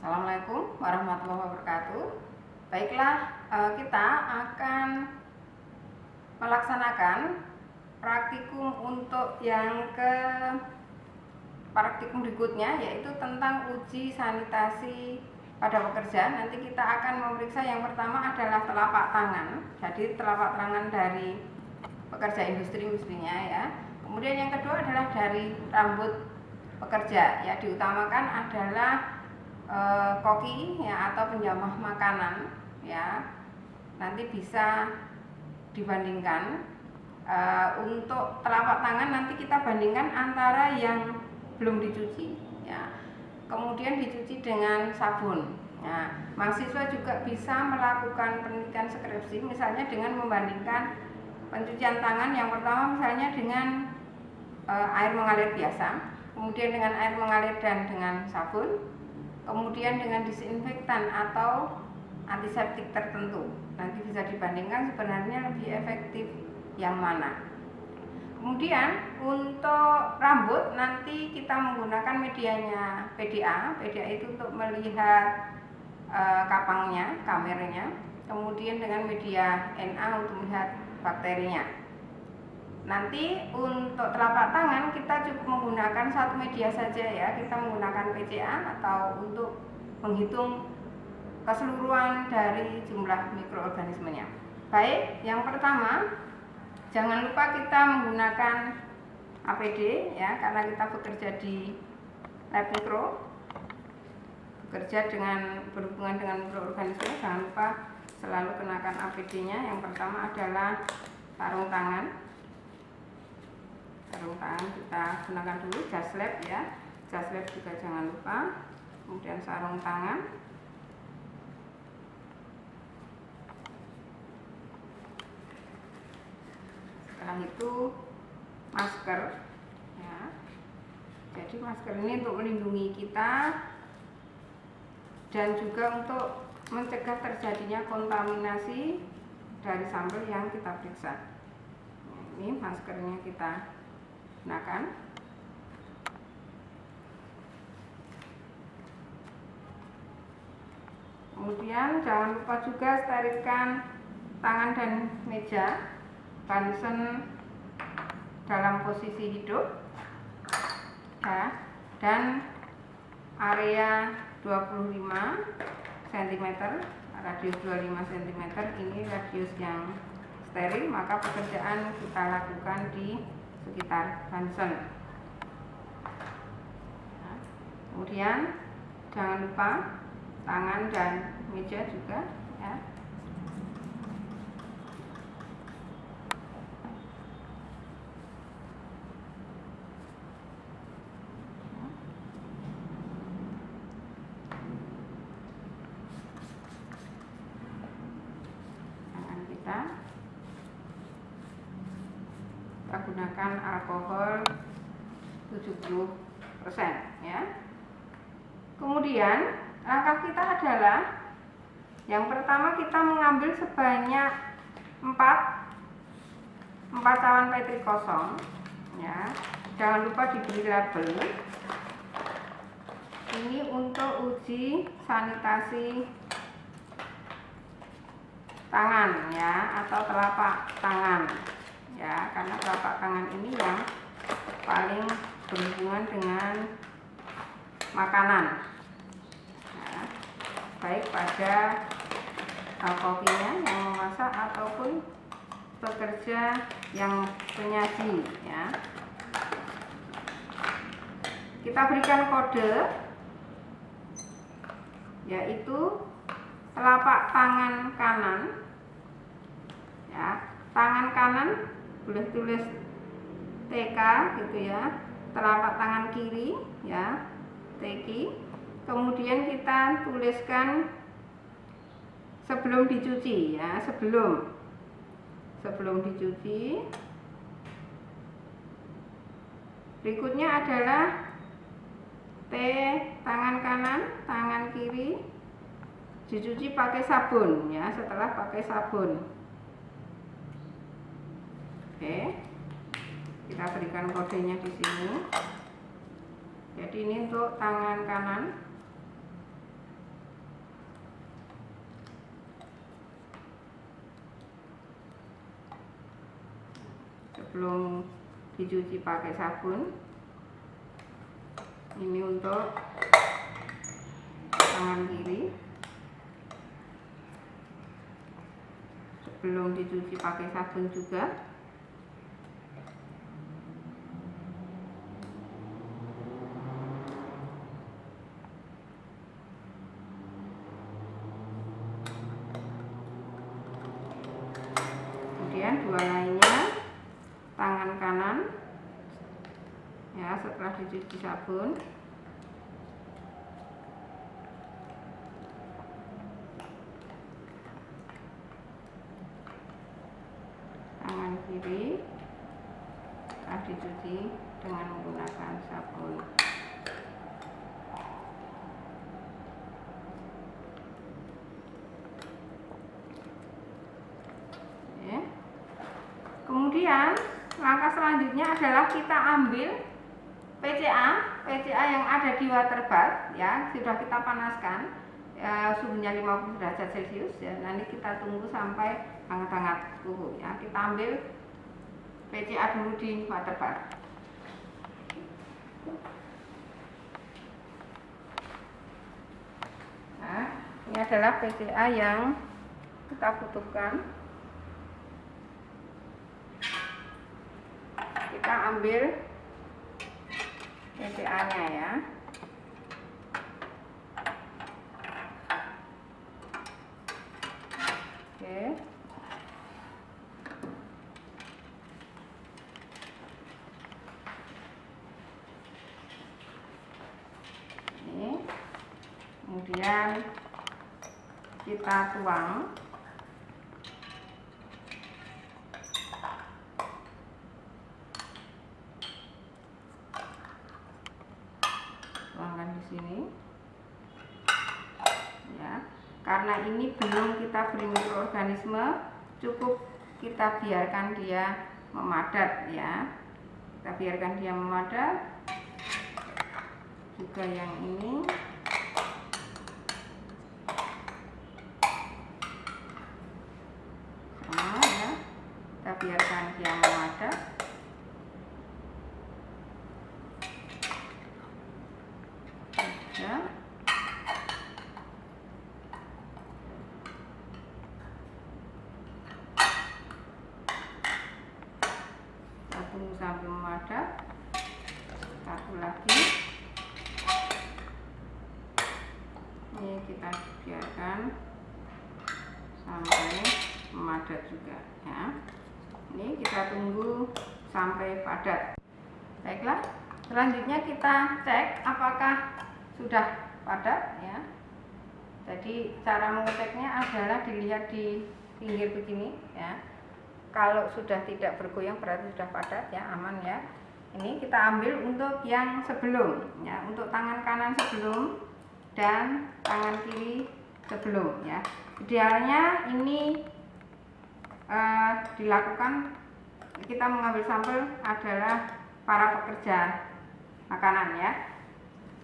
Assalamualaikum warahmatullahi wabarakatuh. Baiklah, kita akan melaksanakan praktikum untuk praktikum berikutnya, yaitu tentang uji sanitasi pada pekerja. Nanti kita akan memeriksa yang pertama adalah telapak tangan. Jadi telapak tangan dari pekerja industri mestinya ya. Kemudian yang kedua adalah dari rambut pekerja. Ya, diutamakan adalah koki ya, atau penjamah makanan ya. Nanti bisa dibandingkan. Untuk telapak tangan nanti kita bandingkan antara yang belum dicuci ya, kemudian dicuci dengan sabun. Nah, mahasiswa juga bisa melakukan penelitian skripsi misalnya dengan membandingkan pencucian tangan yang pertama misalnya dengan air mengalir biasa, kemudian dengan air mengalir dan dengan sabun, kemudian dengan disinfektan atau antiseptik tertentu. Nanti bisa dibandingkan sebenarnya lebih efektif yang mana. Kemudian untuk rambut nanti kita menggunakan medianya PDA. PDA itu untuk melihat kapangnya, kameranya. Kemudian dengan media NA untuk melihat bakterinya. Nanti untuk telapak tangan kita cukup menggunakan satu media saja ya. Kita menggunakan PCA atau untuk menghitung keseluruhan dari jumlah mikroorganismenya. Baik, yang pertama jangan lupa kita menggunakan APD ya, karena kita bekerja di lab mikro, bekerja berhubungan dengan mikroorganisme. Jangan lupa selalu kenakan APD-nya. Yang pertama adalah sarung tangan. Sarung tangan kita gunakan dulu, jas lab ya. Jas lab juga jangan lupa. Kemudian sarung tangan. Setelah itu masker ya. Jadi masker ini untuk melindungi kita dan juga untuk mencegah terjadinya kontaminasi dari sampel yang kita periksa. Ini maskernya kita gunakan. Kemudian jangan lupa juga sterilkan tangan dan meja. Bansen dalam posisi hidup ya, dan area 25 cm, radius 25 cm ini radius yang steril, maka pekerjaan kita lakukan di sekitar bansen. Nah, kemudian jangan lupa tangan dan meja juga ya. Kita gunakan alkohol 70% ya. Kemudian langkah kita adalah yang pertama kita mengambil sebanyak 4 cawan petri kosong ya. Jangan lupa diberi label. Ini untuk uji sanitasi tangan ya, atau telapak tangan ya, karena telapak tangan ini yang paling berhubungan dengan makanan ya, baik pada kokinya yang memasak ataupun pekerja yang penyaji ya. Kita berikan kode yaitu telapak tangan kanan ya, tangan kanan boleh tulis TK gitu ya, telapak tangan kiri ya, TK. Kemudian kita tuliskan sebelum dicuci ya, sebelum dicuci. Berikutnya adalah T tangan kanan, tangan kiri dicuci pakai sabun ya, setelah pakai sabun. Oke, kita berikan kodenya di sini. Jadi ini untuk tangan kanan. sebelum dicuci pakai sabun. Ini untuk tangan kiri sebelum dicuci pakai sabun juga. Kemudian dua lainnya tangan kanan ya, setelah dicuci sabun. Tangan kiri setelah dicuci dengan menggunakan sabun. Oke. Kemudian langkah selanjutnya adalah kita ambil PCA yang ada di water bath ya, sudah kita panaskan suhunya 50 derajat Celcius ya. Nanti kita tunggu sampai hangat-hangat suhu ya. Kita ambil PCA dulu di water bath. Nah, ini adalah PCA yang kita butuhkan. Kita ambil PCA-nya ya. Oke. Ini. Kemudian kita tuang. Tuangkan di sini. Ya. Karena ini belum kita beri mikroorganisme, cukup kita biarkan dia memadat ya. Kita biarkan dia memadat. Juga yang ini. Sama ya. Kita biarkan dia memadat. Ya. Tunggu sampai memadat. Satu lagi. Ini kita biarkan sampai memadat juga ya. Ini kita tunggu sampai padat. Baiklah, selanjutnya kita cek apakah sudah padat ya. Jadi cara mengeceknya adalah dilihat di pinggir begini ya. Kalau sudah tidak bergoyang berarti sudah padat ya, aman ya. Ini kita ambil untuk yang sebelum ya, untuk tangan kanan sebelum dan tangan kiri sebelum ya. Idealnya ini dilakukan, kita mengambil sampel adalah para pekerja makanan ya.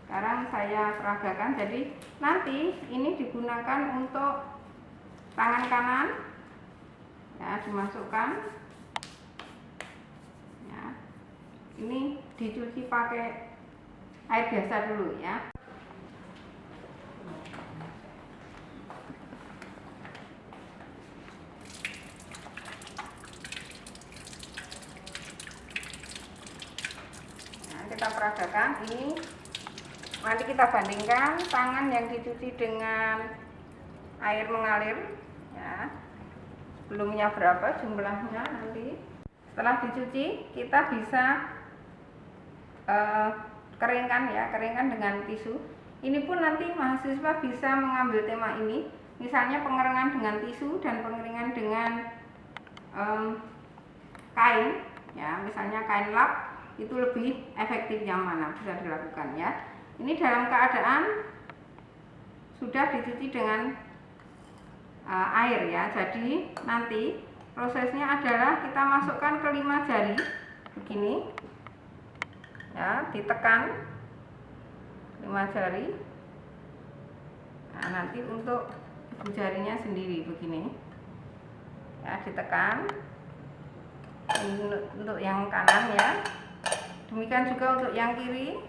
Sekarang saya peragakan, jadi nanti ini digunakan untuk tangan kanan ya, dimasukkan ya. Ini dicuci pakai air biasa dulu ya. Nah, kita peragakan ini. Nanti kita bandingkan tangan yang dicuci dengan air mengalir ya. Sebelumnya berapa jumlahnya nanti. Setelah dicuci kita bisa keringkan ya, keringkan dengan tisu. Ini pun nanti mahasiswa bisa mengambil tema ini, misalnya pengeringan dengan tisu dan pengeringan dengan kain ya, misalnya kain lap, itu lebih efektif yang mana bisa dilakukan ya. Ini dalam keadaan sudah dicuci dengan air ya. Jadi nanti prosesnya adalah kita masukkan ke 5 jari begini ya, ditekan 5 jari. Nah, nanti untuk ibu jarinya sendiri begini ya, ditekan untuk yang kanan ya. Demikian juga untuk yang kiri.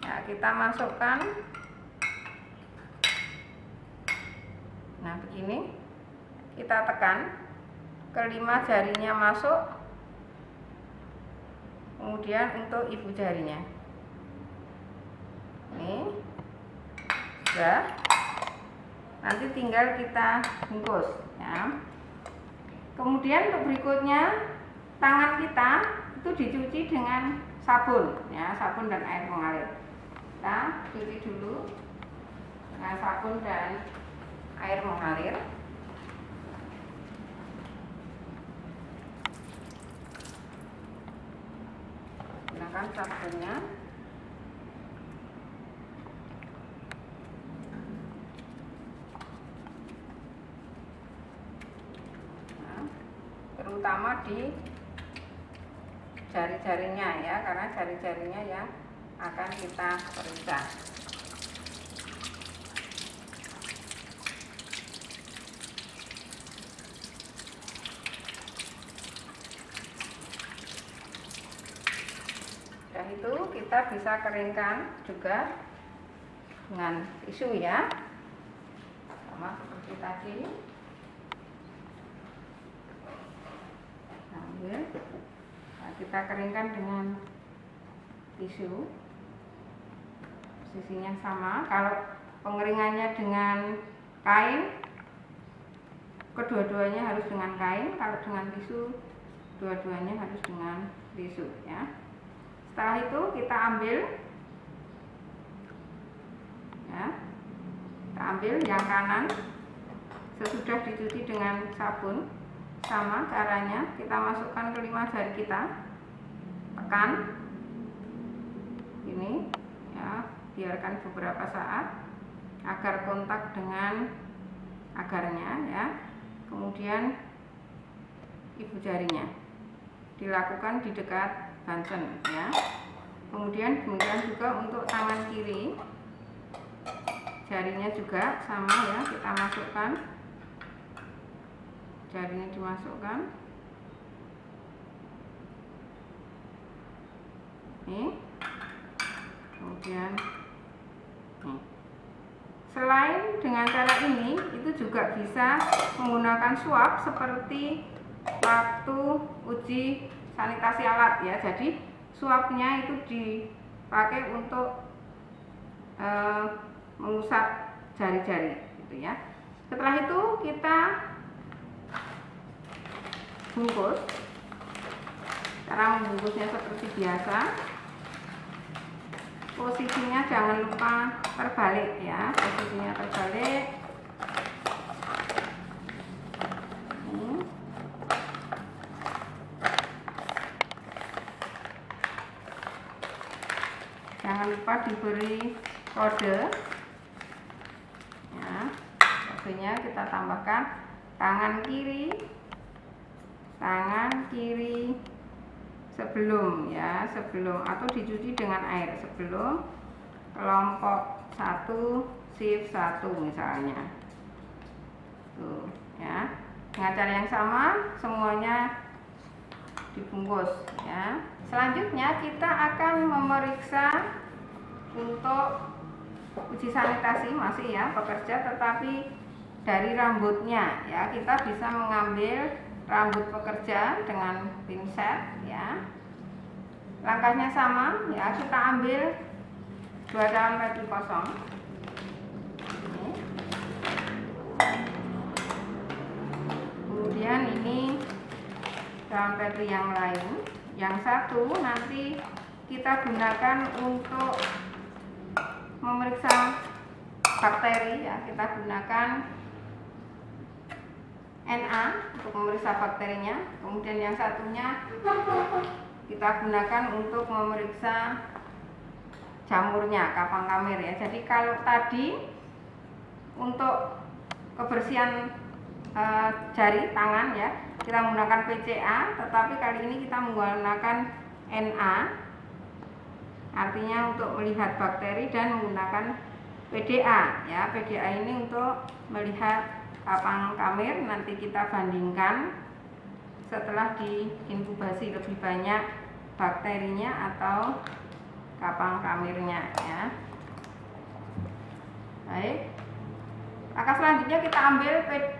Ya, kita masukkan. Nah, begini. Kita tekan, kelima jarinya masuk. Kemudian untuk ibu jarinya. Ini sudah. Nanti tinggal kita bungkus ya. Kemudian untuk berikutnya, tangan kita itu dicuci dengan sabun ya, sabun dan air mengalir. Kita cuci dulu dengan sabun dan air mengalir. Gunakan sabunnya. Terutama di jari-jarinya ya, karena jari-jarinya yang akan kita periksa. Setelah itu kita bisa keringkan juga dengan tisu ya, sama seperti tadi. Nah, kita keringkan dengan tisu, posisinya sama. Kalau pengeringannya dengan kain, kedua-duanya harus dengan kain. Kalau dengan tisu, dua-duanya harus dengan tisu ya. Setelah itu kita ambil ya, kita ambil yang kanan sesudah dicuci dengan sabun. Sama caranya, kita masukkan kelima jari kita, tekan ini ya, biarkan beberapa saat agar kontak dengan agarnya ya. Kemudian ibu jarinya dilakukan di dekat bansen ya. Kemudian demikian juga untuk tangan kiri, jarinya juga sama ya, kita masukkan, jarinya dimasukkan. Nih. Kemudian nih. Selain dengan cara ini, itu juga bisa menggunakan suap seperti waktu uji sanitasi alat ya. Jadi suapnya itu dipakai untuk mengusap jari-jari gitu ya. Setelah itu kita bungkus. Cara membungkusnya seperti biasa. Posisinya jangan lupa terbalik ya, posisinya terbalik. Jangan lupa diberi kode ya. Kodenya kita tambahkan tangan kiri sebelum ya, sebelum atau dicuci dengan air sebelum kelompok 1 shift 1 misalnya. Tuh ya. Dengan cara yang sama semuanya dibungkus ya. Selanjutnya kita akan memeriksa untuk uji sanitasi masih ya pekerja, tetapi dari rambutnya ya. Kita bisa mengambil rambut pekerja dengan pinset ya. Langkahnya sama ya, kita ambil 2 daun peti kosong. Kemudian ini daun peti yang lain. Yang satu nanti kita gunakan untuk memeriksa bakteri ya. Kita gunakan Na untuk memeriksa bakterinya. Kemudian yang satunya kita gunakan untuk memeriksa jamurnya, kapang kamir ya. Jadi kalau tadi untuk kebersihan jari tangan ya, kita menggunakan PCA, tetapi kali ini kita menggunakan Na, artinya untuk melihat bakteri, dan menggunakan PDA ya. PDA ini untuk melihat kapang kamir. Nanti kita bandingkan setelah diinkubasi lebih banyak bakterinya atau kapang kamirnya ya. Baik. Langkah selanjutnya kita ambil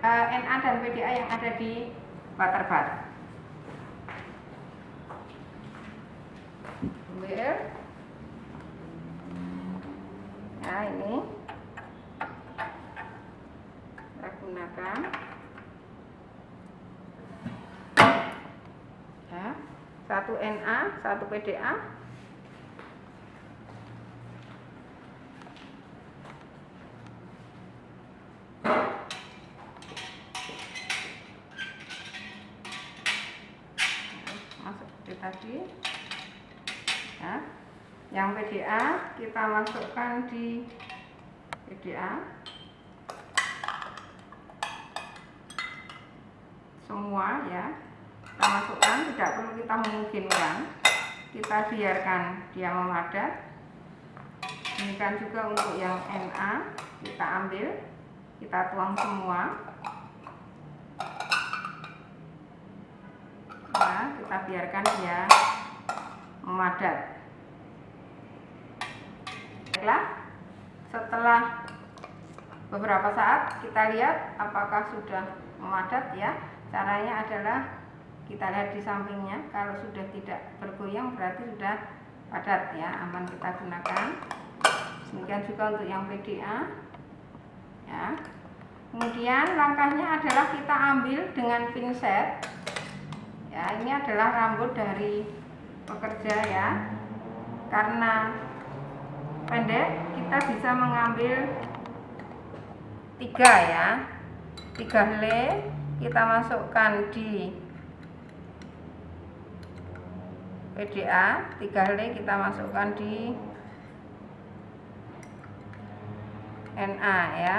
Na dan PDA yang ada di butterbath. Ambil. Nah, ini kita gunakan ya, 1 Na, 1 PDA. Masuk seperti tadi ya. Yang PDA kita masukkan di PDA semua ya, kita masukkan, tidak perlu kita memungkinkan, kita biarkan dia memadat. Demikian juga untuk yang Na, kita ambil, kita tuang semua ya, kita biarkan dia memadat. Baiklah, setelah beberapa saat kita lihat apakah sudah memadat ya. Caranya adalah kita lihat di sampingnya, kalau sudah tidak bergoyang berarti sudah padat ya, aman kita gunakan. Demikian juga untuk yang PDA ya. Kemudian langkahnya adalah kita ambil dengan pinset ya. Ini adalah rambut dari pekerja ya, karena pendek kita bisa mengambil 3 ya, 3 helai kita masukkan di PDA, 3 helai kita masukkan di Na ya.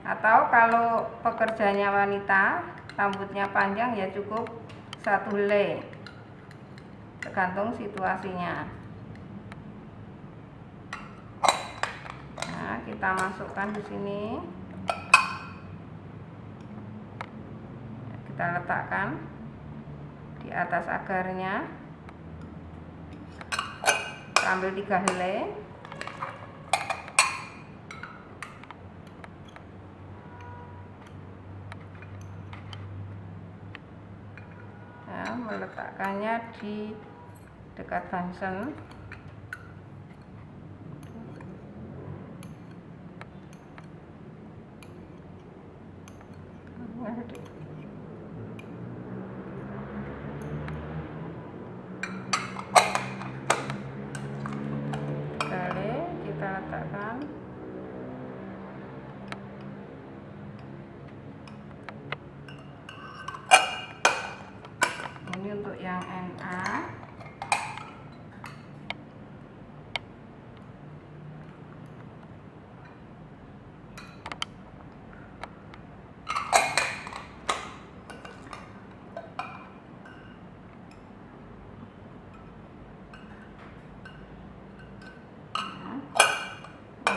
Atau kalau pekerjanya wanita, rambutnya panjang ya cukup 1 helai, tergantung situasinya. Nah, kita masukkan di sini, kita letakkan di atas agarnya, kita ambil 3 helai. Nah, meletakkannya di dekat bansen. Kita letakkan ini untuk yang Na.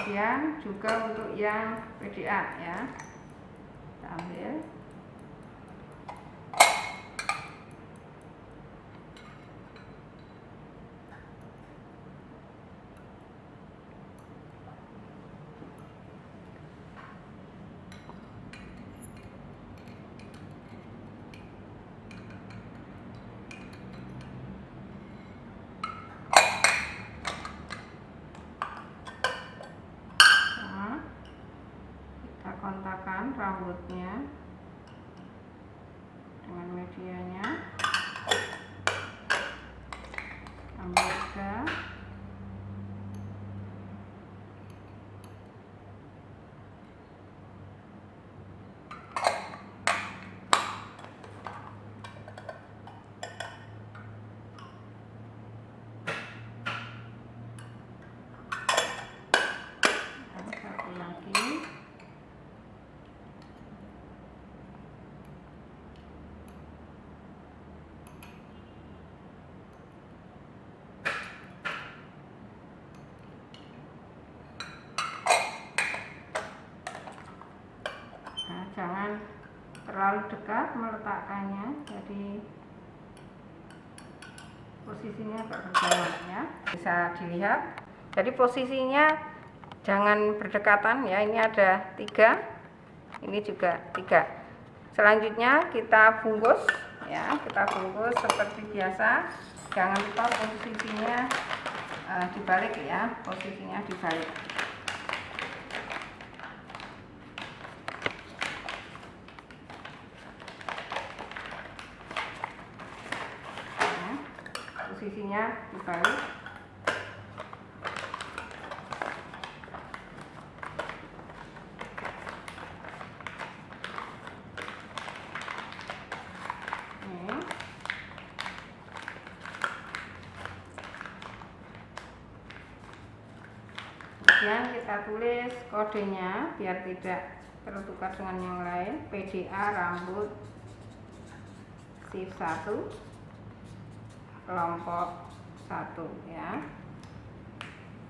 Kemudian juga untuk yang PDA ya, kita ambil. Kontakkan rambutnya dengan medianya, ambil 3. Dan 1 lagi. dekat meletakkannya, jadi posisinya agak berjalan ya, bisa dilihat. Jadi posisinya jangan berdekatan ya, ini ada 3, ini juga 3. Selanjutnya kita bungkus ya, kita bungkus seperti biasa. Jangan lupa posisinya dibalik ya, posisinya dibalik. Posisinya dibalik. Kemudian kita tulis kodenya biar tidak tertukar dengan yang lain. PDA rambut shift 1 kelompok 1 ya.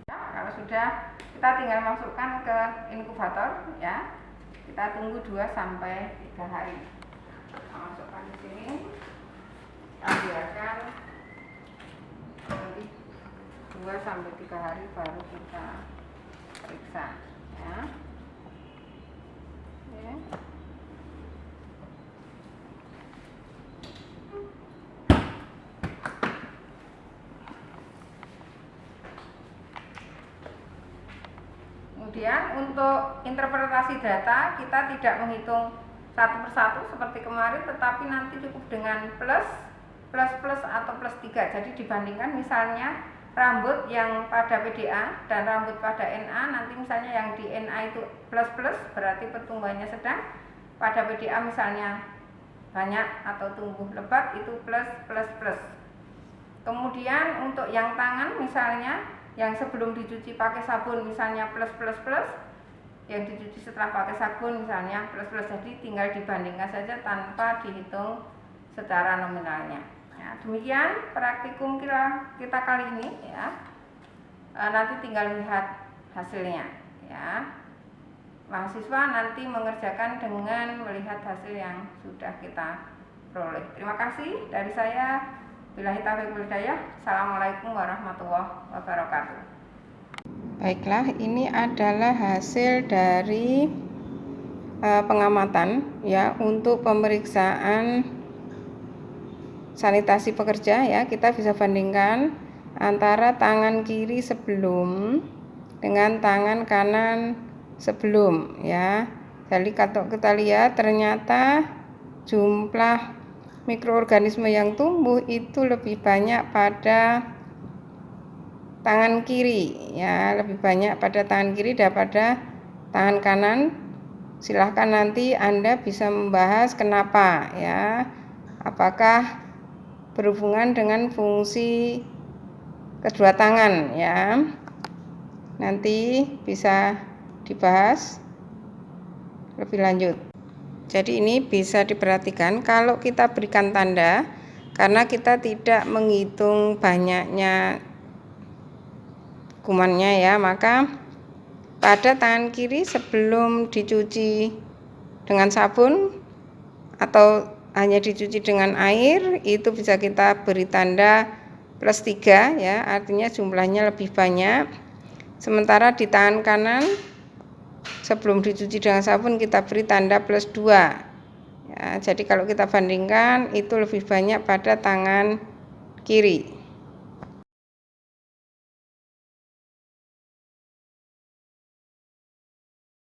Kalau sudah, kita tinggal masukkan ke inkubator ya. Kita tunggu 2 sampai 3 hari. Kita masukkan di sini. Kita biarkan 2 sampai 3 hari baru kita periksa ya. Ya. Kemudian untuk interpretasi data kita tidak menghitung satu persatu seperti kemarin, tetapi nanti cukup dengan plus atau plus 3. Jadi dibandingkan misalnya rambut yang pada PDA dan rambut pada NA, nanti misalnya yang di NA itu plus berarti pertumbuhannya sedang, pada PDA misalnya banyak atau tumbuh lebat itu plus. Kemudian untuk yang tangan misalnya yang sebelum dicuci pakai sabun misalnya plus, yang dicuci setelah pakai sabun misalnya plus. Jadi tinggal dibandingkan saja tanpa dihitung secara nominalnya. Ya, demikian praktikum kita kali ini ya. Nanti tinggal lihat hasilnya ya. Mahasiswa nanti mengerjakan dengan melihat hasil yang sudah kita peroleh. Terima kasih dari saya. Billahi taufiq wal hidayah. Assalamualaikum warahmatullahi wabarakatuh. Baiklah, ini adalah hasil dari pengamatan ya untuk pemeriksaan sanitasi pekerja ya. Kita bisa bandingkan antara tangan kiri sebelum dengan tangan kanan sebelum ya. Jadi kalau kita lihat ternyata jumlah mikroorganisme yang tumbuh itu lebih banyak pada tangan kiri ya, lebih banyak pada tangan kiri daripada tangan kanan. Silahkan nanti Anda bisa membahas kenapa ya, apakah berhubungan dengan fungsi kedua tangan ya, nanti bisa dibahas lebih lanjut. Jadi ini bisa diperhatikan kalau kita berikan tanda, karena kita tidak menghitung banyaknya kumannya ya, maka pada tangan kiri sebelum dicuci dengan sabun atau hanya dicuci dengan air itu bisa kita beri tanda plus 3 ya, artinya jumlahnya lebih banyak. Sementara di tangan kanan sebelum dicuci dengan sabun kita beri tanda plus 2 ya, jadi kalau kita bandingkan itu lebih banyak pada tangan kiri.